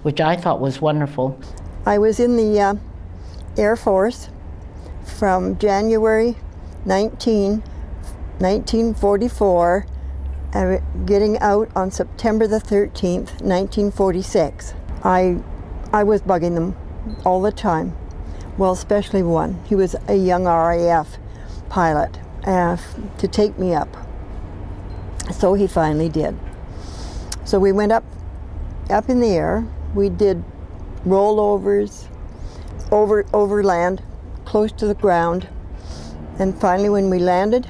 which I thought was wonderful. I was in the Air Force from January 1944, getting out on September the 13th, 1946. I was bugging them all the time. Well, especially one. He was a young RAF pilot to take me up. So he finally did. So we went up in the air. We did rollovers over land, close to the ground. And finally, when we landed,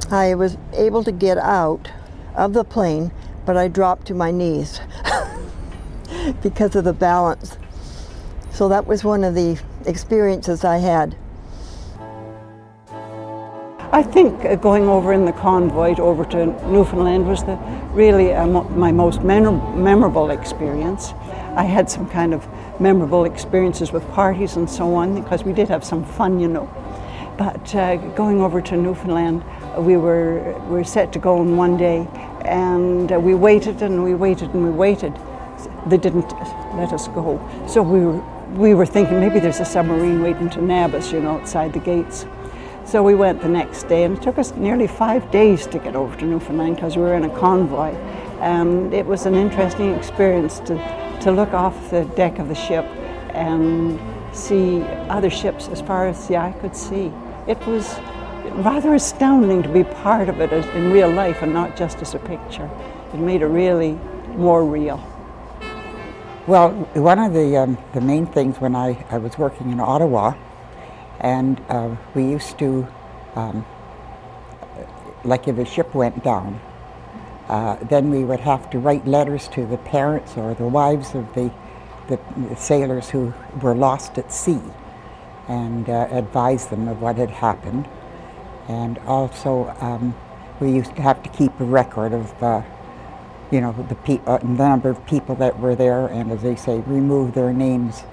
I was able to get out of the plane, but I dropped to my knees because of the balance. So that was one of the experiences I had. I think going over in the convoy over to Newfoundland was really my most memorable experience. I had some kind of memorable experiences with parties and so on, because we did have some fun, you know. But going over to Newfoundland, we were set to go on one day, and we waited and we waited and we waited. They didn't let us go. So we were thinking maybe there's a submarine waiting to nab us, you know, outside the gates. So we went the next day, and it took us nearly 5 days to get over to Newfoundland because we were in a convoy. And it was an interesting experience to look off the deck of the ship and see other ships as far as the eye could see. It was rather astounding to be part of it in real life and not just as a picture. It made it really more real. Well, one of the main things when I was working in Ottawa, and we used to, like if a ship went down, then we would have to write letters to the parents or the wives of the sailors who were lost at sea and advise them of what had happened. And also we used to have to keep a record of the number of people that were there, and as they say, remove their names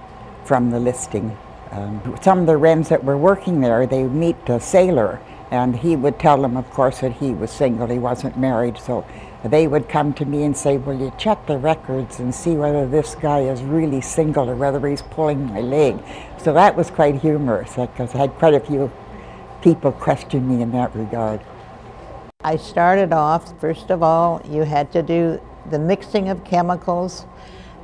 from the listing. Some of the Wrens that were working there, they would meet a sailor, and he would tell them, of course, that he was single, he wasn't married, so they would come to me and say, "Will you check the records and see whether this guy is really single or whether he's pulling my leg?" So that was quite humorous, because I had quite a few people question me in that regard. I started off, first of all, you had to do the mixing of chemicals,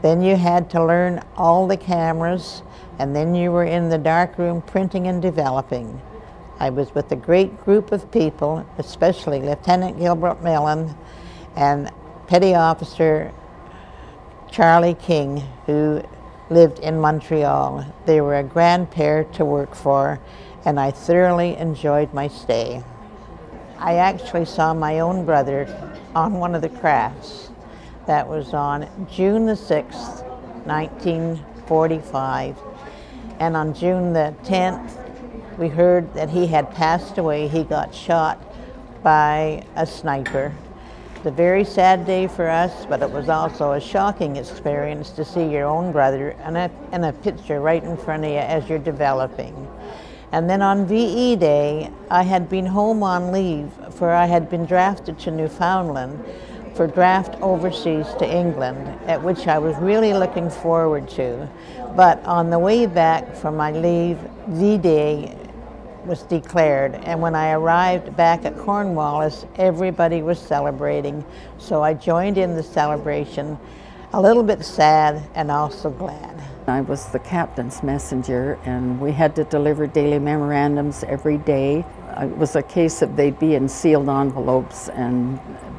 then you had to learn all the cameras, and then you were in the darkroom printing and developing. I was with a great group of people, especially Lieutenant Gilbert Mellon and Petty Officer Charlie King, who lived in Montreal. They were a grand pair to work for, and I thoroughly enjoyed my stay. I actually saw my own brother on one of the crafts. That was on June the 6th, 1945. And on June the 10th, we heard that he had passed away. He got shot by a sniper. It's a very sad day for us, but it was also a shocking experience to see your own brother in a picture right in front of you as you're developing. And then on VE Day, I had been home on leave, for I had been drafted to Newfoundland for draft overseas to England, at which I was really looking forward to. But on the way back from my leave, V-Day was declared, and when I arrived back at Cornwallis, everybody was celebrating. So I joined in the celebration, a little bit sad and also glad. I was the captain's messenger, and we had to deliver daily memorandums every day. It was a case of they'd be in sealed envelopes and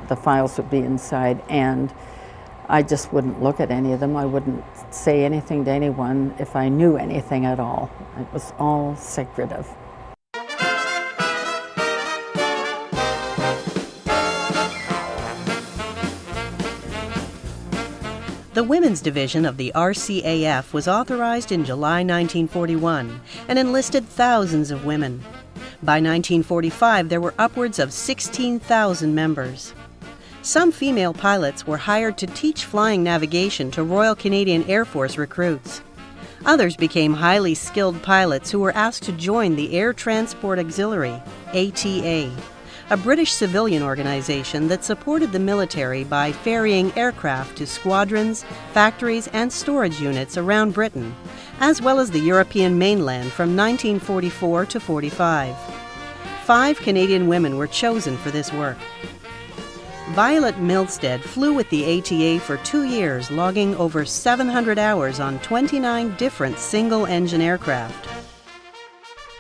the files would be inside, and I just wouldn't look at any of them. I wouldn't say anything to anyone if I knew anything at all. It was all secretive. The Women's Division of the RCAF was authorized in July 1941 and enlisted thousands of women. By 1945, there were upwards of 16,000 members. Some female pilots were hired to teach flying navigation to Royal Canadian Air Force recruits. Others became highly skilled pilots who were asked to join the Air Transport Auxiliary, ATA. a British civilian organization that supported the military by ferrying aircraft to squadrons, factories, and storage units around Britain, as well as the European mainland from 1944 to 45. 5 Canadian women were chosen for this work. Violet Milstead flew with the ATA for 2 years, logging over 700 hours on 29 different single-engine aircraft.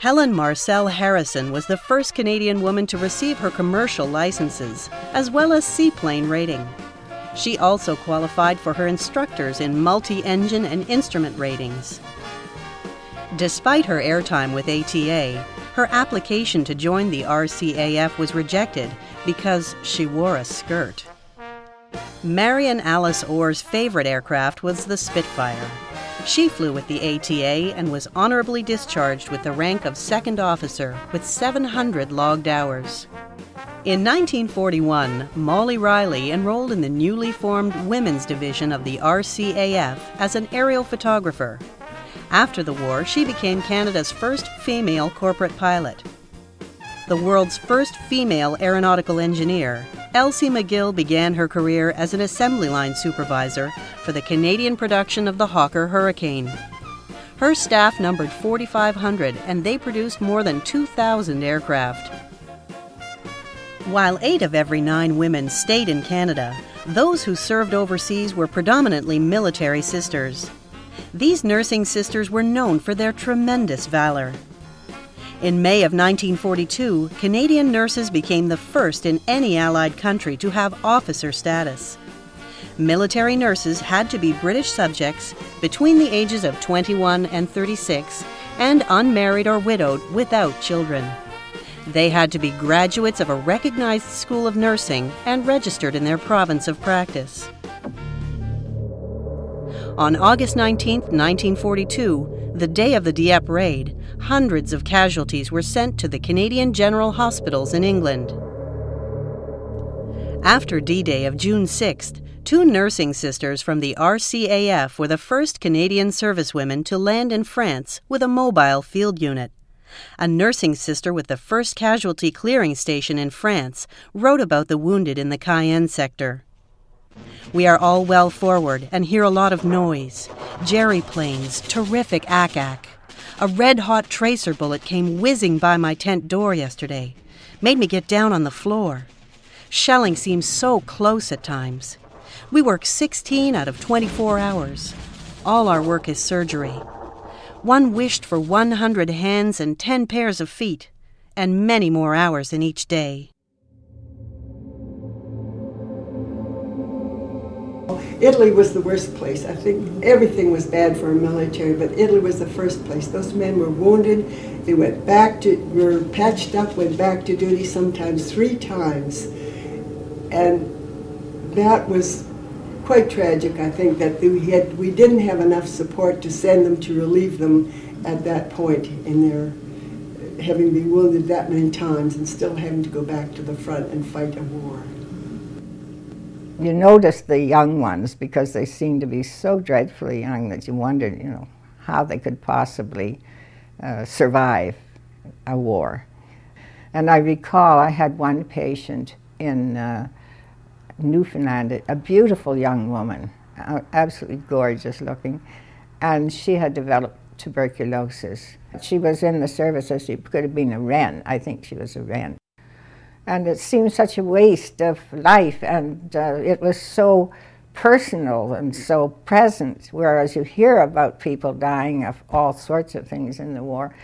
Helen Marcel Harrison was the first Canadian woman to receive her commercial licenses, as well as seaplane rating. She also qualified for her instructors in multi-engine and instrument ratings. Despite her airtime with ATA, her application to join the RCAF was rejected because she wore a skirt. Marion Alice Orr's favorite aircraft was the Spitfire. She flew with the ATA and was honorably discharged with the rank of second officer with 700 logged hours. In 1941, Molly Riley enrolled in the newly formed Women's Division of the RCAF as an aerial photographer. After the war, she became Canada's first female corporate pilot. The world's first female aeronautical engineer, Elsie McGill began her career as an assembly line supervisor for the Canadian production of the Hawker Hurricane. Her staff numbered 4,500 and they produced more than 2,000 aircraft. While 8 of every 9 women stayed in Canada, those who served overseas were predominantly military sisters. These nursing sisters were known for their tremendous valor. In May of 1942, Canadian nurses became the first in any Allied country to have officer status. Military nurses had to be British subjects between the ages of 21 and 36 and unmarried or widowed without children. They had to be graduates of a recognized school of nursing and registered in their province of practice. On August 19, 1942, the day of the Dieppe raid, hundreds of casualties were sent to the Canadian General Hospitals in England. After D-Day of June 6th, 2 nursing sisters from the RCAF were the first Canadian Servicewomen to land in France with a mobile field unit. A nursing sister with the first casualty clearing station in France wrote about the wounded in the Cayenne sector. "We are all well forward and hear a lot of noise. Jerry planes, terrific ack-ack. A red-hot tracer bullet came whizzing by my tent door yesterday. Made me get down on the floor. Shelling seems so close at times. We work 16 out of 24 hours. All our work is surgery. One wished for 100 hands and 10 pairs of feet, and many more hours in each day." Italy was the worst place. I think everything was bad for our military, but Italy was the first place. Those men were wounded. They were patched up, went back to duty sometimes 3 times. And that was quite tragic, I think, that we didn't have enough support to send them to relieve them at that point in their having been wounded that many times and still having to go back to the front and fight a war. You notice the young ones because they seem to be so dreadfully young that you wondered, how they could possibly survive a war. And I recall I had one patient in Newfoundland, a beautiful young woman, absolutely gorgeous looking, and she had developed tuberculosis. She was in the service as she could have been a wren. I think she was a wren. And it seemed such a waste of life, and it was so personal and so present, whereas you hear about people dying of all sorts of things in the war.